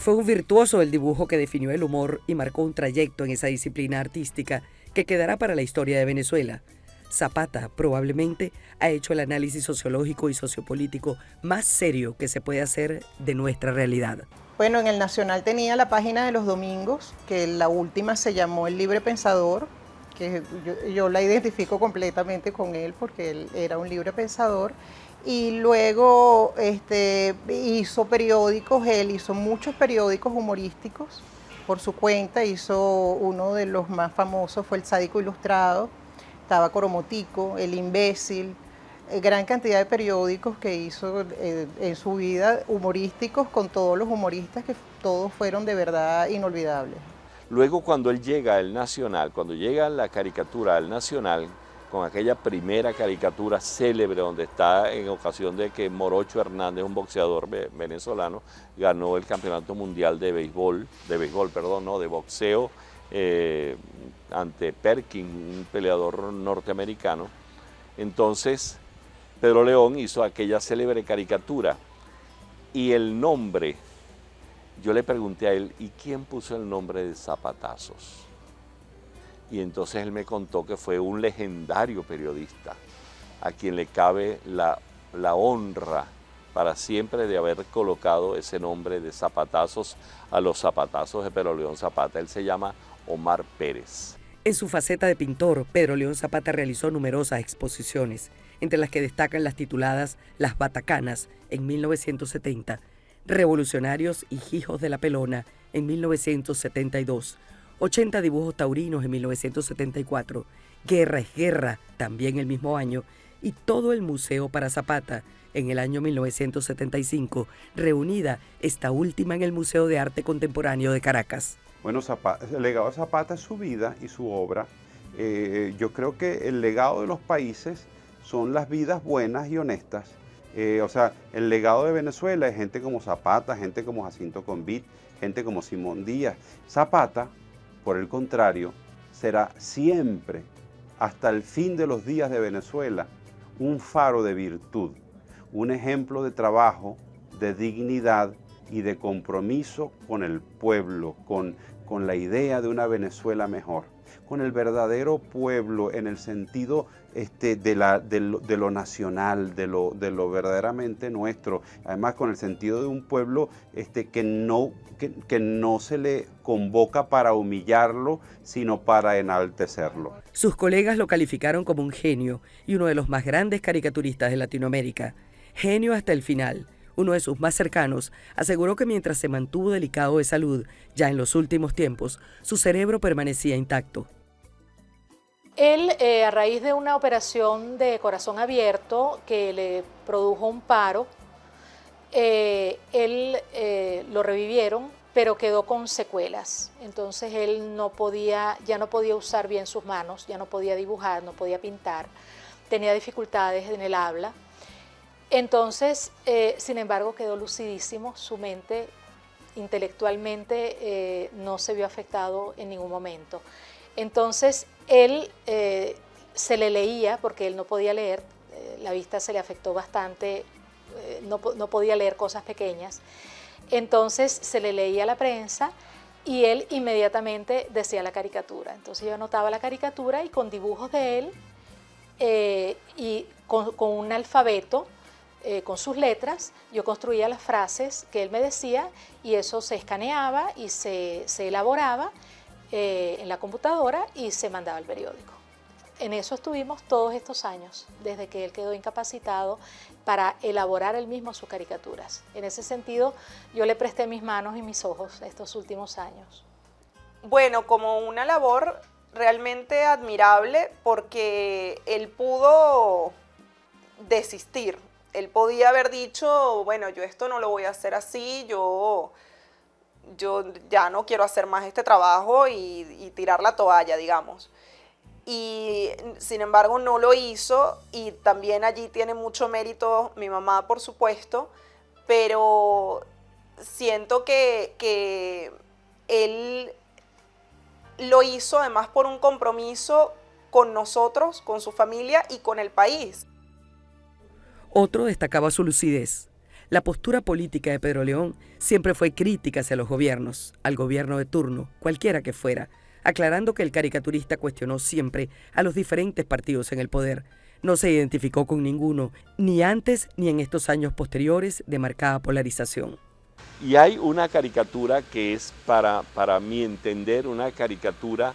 Fue un virtuoso del dibujo que definió el humor y marcó un trayecto en esa disciplina artística que quedará para la historia de Venezuela. Zapata probablemente ha hecho el análisis sociológico y sociopolítico más serio que se puede hacer de nuestra realidad. Bueno, en el Nacional tenía la página de los domingos, que la última se llamó El Libre Pensador, que yo la identifico completamente con él porque él era un libre pensador. Y luego hizo periódicos, él hizo muchos periódicos humorísticos por su cuenta, hizo uno de los más famosos, fue El Sádico Ilustrado, estaba Coromotico, El Imbécil, gran cantidad de periódicos que hizo en su vida, humorísticos, con todos los humoristas que todos fueron de verdad inolvidables. Luego cuando él llega al Nacional, cuando llega la caricatura al Nacional, con aquella primera caricatura célebre donde está en ocasión de que Morocho Hernández, un boxeador venezolano, ganó el campeonato mundial de boxeo ante Perkin, un peleador norteamericano. Entonces Pedro León hizo aquella célebre caricatura y el nombre, yo le pregunté a él, ¿y quién puso el nombre de Zapatazos? Y entonces él me contó que fue un legendario periodista a quien le cabe la honra para siempre de haber colocado ese nombre de Zapatazos a los zapatazos de Pedro León Zapata. Él se llama Omar Pérez. En su faceta de pintor, Pedro León Zapata realizó numerosas exposiciones, entre las que destacan las tituladas Las Batacanas en 1970, Revolucionarios y Hijos de la Pelona en 1972, 80 dibujos taurinos en 1974, Guerra es Guerra, también el mismo año, y todo el Museo para Zapata en el año 1975, reunida esta última en el Museo de Arte Contemporáneo de Caracas. Bueno, el legado de Zapata es su vida y su obra. Yo creo que el legado de los países son las vidas buenas y honestas. El legado de Venezuela es gente como Zapata, gente como Jacinto Convit, gente como Simón Díaz. Zapata, por el contrario, será siempre, hasta el fin de los días de Venezuela, un faro de virtud, un ejemplo de trabajo, de dignidad y de compromiso con el pueblo, con la idea de una Venezuela mejor, con el verdadero pueblo en el sentido de lo nacional, de lo verdaderamente nuestro, además con el sentido de un pueblo que no se le convoca para humillarlo, sino para enaltecerlo. Sus colegas lo calificaron como un genio y uno de los más grandes caricaturistas de Latinoamérica. Genio hasta el final. Uno de sus más cercanos aseguró que mientras se mantuvo delicado de salud, ya en los últimos tiempos, su cerebro permanecía intacto. Él, a raíz de una operación de corazón abierto que le produjo un paro, lo revivieron, pero quedó con secuelas. Entonces él ya no podía usar bien sus manos, ya no podía dibujar, no podía pintar, tenía dificultades en el habla. Entonces, sin embargo, quedó lucidísimo, su mente intelectualmente no se vio afectado en ningún momento. Entonces, él se le leía, porque él no podía leer, la vista se le afectó bastante, no podía leer cosas pequeñas. Entonces, se le leía la prensa y él inmediatamente decía la caricatura. Entonces, yo anotaba la caricatura y con dibujos de él y con un alfabeto, con sus letras, yo construía las frases que él me decía y eso se escaneaba y se elaboraba en la computadora y se mandaba al periódico. En eso estuvimos todos estos años, desde que él quedó incapacitado, para elaborar él mismo sus caricaturas. En ese sentido, yo le presté mis manos y mis ojos estos últimos años. Bueno, como una labor realmente admirable, porque él pudo desistir. Él podía haber dicho, bueno, yo esto no lo voy a hacer así, yo ya no quiero hacer más este trabajo y tirar la toalla, digamos. Y sin embargo no lo hizo, y también allí tiene mucho mérito mi mamá, por supuesto, pero siento que él lo hizo además por un compromiso con nosotros, con su familia y con el país. Otro destacaba su lucidez. La postura política de Pedro León siempre fue crítica hacia los gobiernos, al gobierno de turno, cualquiera que fuera, aclarando que el caricaturista cuestionó siempre a los diferentes partidos en el poder. No se identificó con ninguno, ni antes ni en estos años posteriores de marcada polarización. Y hay una caricatura que es, para mi entender, una caricatura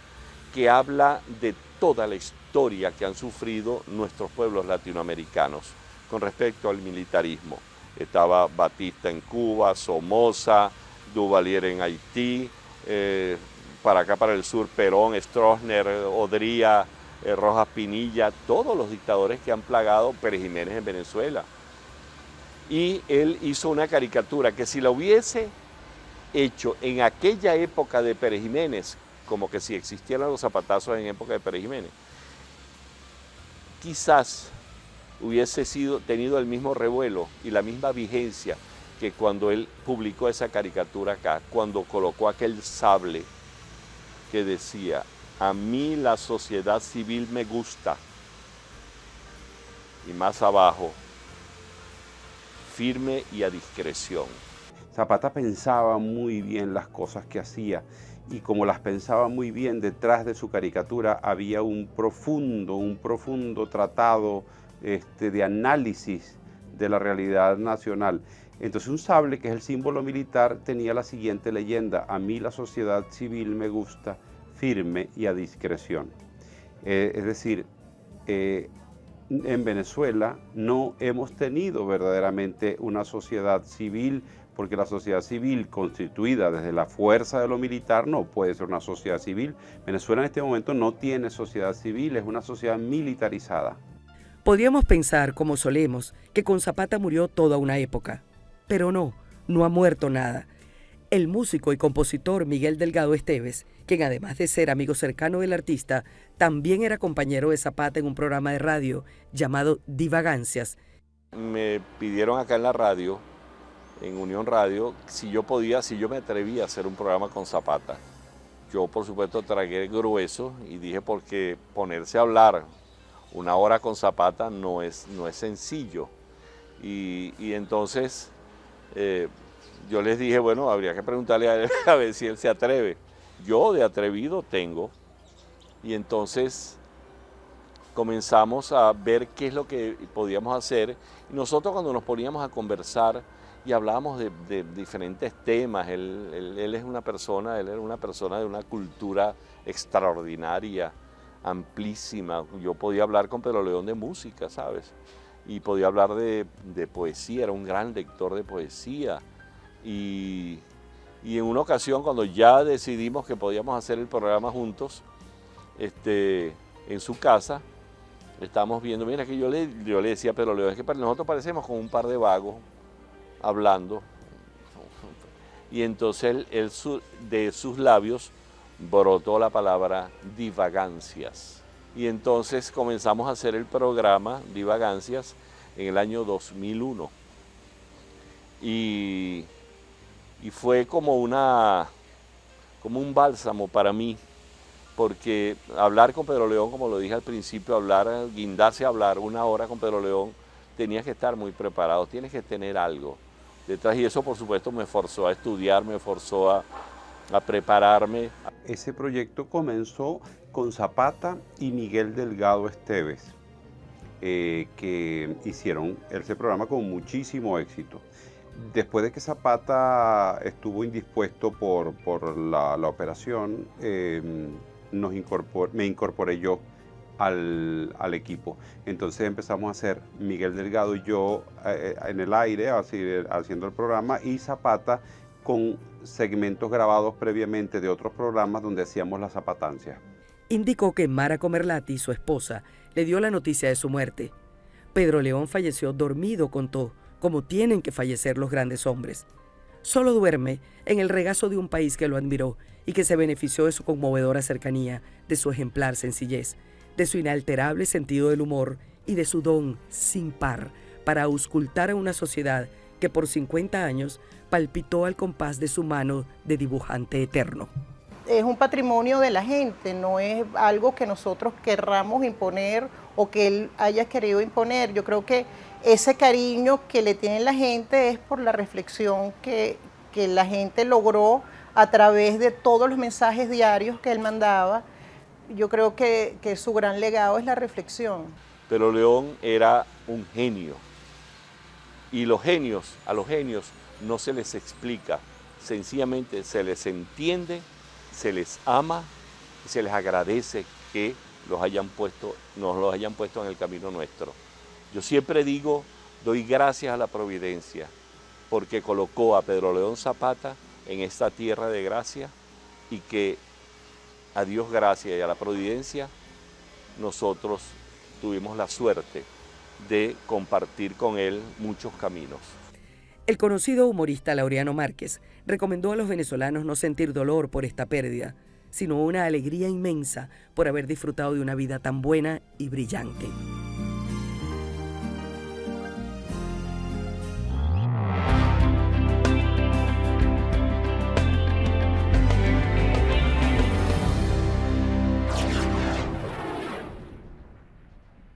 que habla de toda la historia que han sufrido nuestros pueblos latinoamericanos con respecto al militarismo. Estaba Batista en Cuba, Somoza, Duvalier en Haití, para acá para el sur Perón, Stroessner, Odría, Rojas Pinilla, todos los dictadores que han plagado Pérez Jiménez en Venezuela. Y él hizo una caricatura que si la hubiese hecho en aquella época de Pérez Jiménez, como que si existieran los zapatazos en época de Pérez Jiménez, quizás hubiese tenido el mismo revuelo y la misma vigencia que cuando él publicó esa caricatura acá, cuando colocó aquel sable que decía: a mí la sociedad civil me gusta, y más abajo, firme y a discreción. Zapata pensaba muy bien las cosas que hacía, y como las pensaba muy bien, detrás de su caricatura había un profundo tratado de análisis de la realidad nacional. Entonces un sable, que es el símbolo militar, tenía la siguiente leyenda: a mí la sociedad civil me gusta, firme y a discreción. Es decir, en Venezuela no hemos tenido verdaderamente una sociedad civil, porque la sociedad civil constituida desde la fuerza de lo militar no puede ser una sociedad civil. Venezuela en este momento no tiene sociedad civil, es una sociedad militarizada. Podríamos pensar, como solemos, que con Zapata murió toda una época, pero no ha muerto nada. El músico y compositor Miguel Delgado Esteves, quien además de ser amigo cercano del artista, también era compañero de Zapata en un programa de radio llamado Divagancias. Me pidieron acá en la radio, en Unión Radio, si yo me atrevía a hacer un programa con Zapata. Yo, por supuesto, tragué grueso y dije, porque ponerse a hablar una hora con Zapata no es sencillo. Y entonces yo les dije, bueno, habría que preguntarle a él a ver si él se atreve. Yo de atrevido tengo. Y entonces comenzamos a ver qué es lo que podíamos hacer. Y nosotros, cuando nos poníamos a conversar y hablábamos de diferentes temas, él era una persona de una cultura extraordinaria, amplísima. Yo podía hablar con Pedro León de música, ¿sabes? Y podía hablar de poesía, era un gran lector de poesía. Y en una ocasión, cuando ya decidimos que podíamos hacer el programa juntos, en su casa, estábamos viendo, mira, que yo le decía a Pedro León, es que nosotros parecemos como un par de vagos hablando. Y entonces de sus labios brotó la palabra divagancias. Y entonces comenzamos a hacer el programa Divagancias en el año 2001. Y fue como un bálsamo para mí, porque hablar con Pedro León, como lo dije al principio, guindarse a hablar una hora con Pedro León, tenías que estar muy preparado, tienes que tener algo detrás, y eso por supuesto me forzó a estudiar, me forzó a prepararme. Ese proyecto comenzó con Zapata y Miguel Delgado Esteves, que hicieron ese programa con muchísimo éxito. Después de que Zapata estuvo indispuesto por la operación, me incorporé yo al equipo. Entonces empezamos a hacer Miguel Delgado y yo en el aire, haciendo el programa, y Zapata con segmentos grabados previamente de otros programas donde hacíamos las zapatancias. Indicó que Mara Comerlati, su esposa, le dio la noticia de su muerte. Pedro León falleció dormido, contó, como tienen que fallecer los grandes hombres. Solo duerme en el regazo de un país que lo admiró y que se benefició de su conmovedora cercanía, de su ejemplar sencillez, de su inalterable sentido del humor y de su don sin par para auscultar a una sociedad que por 50 años palpitó al compás de su mano de dibujante eterno. es un patrimonio de la gente, no es algo que nosotros querramos imponer o que él haya querido imponer. Yo creo que ese cariño que le tiene la gente es por la reflexión que la gente logró a través de todos los mensajes diarios que él mandaba. Yo creo que su gran legado es la reflexión. Pedro León era un genio. Y a los genios no se les explica, sencillamente se les entiende, se les ama y se les agradece que nos los hayan puesto en el camino nuestro. Yo siempre digo, doy gracias a la providencia, porque colocó a Pedro León Zapata en esta tierra de gracia y que a Dios gracias y a la providencia nosotros tuvimos la suerte de compartir con él muchos caminos. El conocido humorista Laureano Márquez recomendó a los venezolanos no sentir dolor por esta pérdida, sino una alegría inmensa por haber disfrutado de una vida tan buena y brillante.